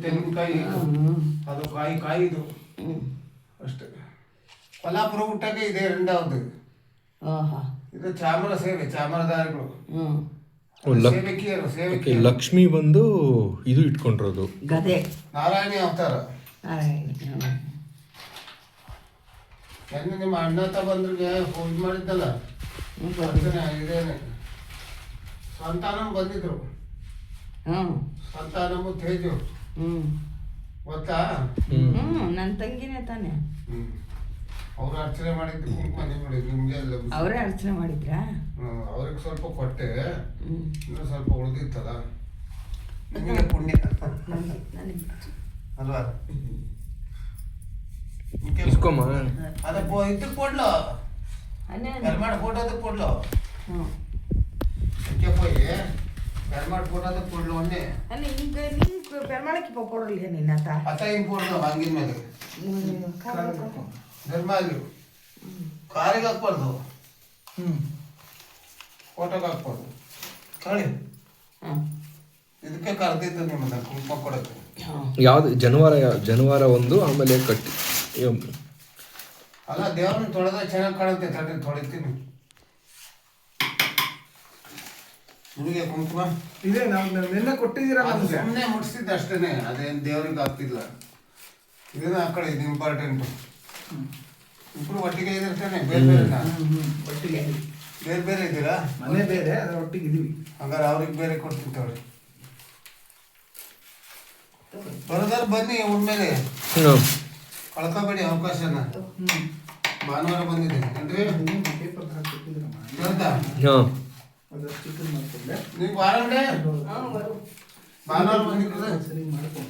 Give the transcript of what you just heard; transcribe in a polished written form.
ತೆಂಗಿನಕಾಯಿ ಅದು ಕಾಯಿ ಇದು ಅಷ್ಟೇ. ಕೊಲ್ಲಾಪುರ ಊಟಕ್ಕೆ ಇದೆ ಎರಡವದು. ಇದು ಚಾಮರ ಸೇವೆ, ಚಾಮರದಾರಿಗಳು ಸೇವಕಿಯರು. ಲಕ್ಷ್ಮಿ ಬಂದು ಇದು ಇಟ್ಕೊಂಡಿರೋದು ಗದೆ ನಾರಾಯಣಿ ಅವತಾರ. ನಿಮ್ಮ ಅಣ್ಣ ಬಂದ್ರಿಗೆ ಫೋನ್ ಮಾಡಿದ್ದಲ್ಲ, ಇದೇನೆ ಸಂತಾನಂ ಬಂದಿದ್ರು. ಸಂತಾನಮು ತೇಜು ಗೊತ್ತಾ? ನನ್ನ ತಂಗಿನೇ ತಾನೆ. ಅವ್ರು ಅರ್ಚನೆ ಮಾಡಿದ್ದು ಕುಂಕುಮ ನಿಮ್ಗೆ ಅವರೇ ಅರ್ಚನೆ ಮಾಡಿದ್ರಾ? ಅವ್ರಿಗೆ ಸ್ವಲ್ಪ ಕೊಟ್ಟೆ, ಇನ್ನೂ ಸ್ವಲ್ಪ ಉಳಿದಿತ್ತಲ್ಲ, ನಿಮಗೆ ಪುಣ್ಯ ಅಲ್ವಾ? ಇಸ್ಕೊಮ್ಮ ಅದ ಇದಕ್ಕೆ ಕೊಡ್ಲು ಎರಡು ಫೋಟೋದಕ್ಕೆ ಕೊಡ್ಲು போய் பெருமாள் போட்டது பொருள் ஒண்ணு அண்ணே நீங்க பெருமாளுக்கு இப்போ போடலையா நீனாத்தா அத்தையும் போடணும் வாங்கிನ ಮೇಲೆ பெருமாಳು ಕಾರಿಗೆ ಹಾಕ್ಬಾರ್ದು, ಫೋಟೋಗೆ ಹಾಕ್ಬಾರ್ದು. ಕಳಿ ಇದಕ್ಕೆ ಕರೆದಿದ್ದು ನಿಮ್ಮನ್ನ ಕುಂಕುಮ ಕೊಡಕ್ಕೆ. ಯಾವ್ದು ಜನವಾರ ಒಂದು, ಆಮೇಲೆ ಕಟ್ಟಿ ಅಲ್ಲ ದೇವ್ರನ್ನ ತೊಳೆದ ಚೆನ್ನಾಗಿ ಕಾಣುತ್ತೆ. ತಡೆ ತೊಳಿತೀನಿ ನಿಮಗೆ ಕುಂಕುಮ ಇದೆ. ನಾವು ನಿನ್ನೆ ಕೊಟ್ಟಿದ್ದೀರಾ? ಸುಮ್ಮನೆ ಮುಟ್ಸಿದ್ದು ಅಷ್ಟೇನೆ, ಅದೇನು ದೇವ್ರಿಗೆ ಆಗ್ತಿಲ್ಲ. ಇದನ್ನ ಆ ಕಡೆ ಇದು ಇಂಪಾರ್ಟೆಂಟು. ಇಬ್ರು ಒಟ್ಟಿಗೆ ಇದಿರ್ತಾನೆ, ಬೇರೆ ಬೇರೆ ಇದ್ದೀರಾ? ಮನೆ ಬೇರೆ, ಅದರ ಒಟ್ಟಿಗೆ ಇದೀವಿ. ಹಂಗಾರೆ ಅವ್ರಿಗೆ ಬೇರೆ ಕೊಡ್ತೀನಿ ತಗೊಳ್ಳಿ. ಬರೋದಾರು ಬನ್ನಿ, ಉಣ್ಮೇಲೆ ಕಳ್ಕೊಬೇಡಿ ಅವಕಾಶನ. ಭಾನುವಾರ ಬಂದಿದೆ ಏನ್ರಿ? ನೀವು ಭಾನುವಾರ ಬಂದಿರ್ತದೆ. ಸರಿ ಮಾಡ್ಕೊ.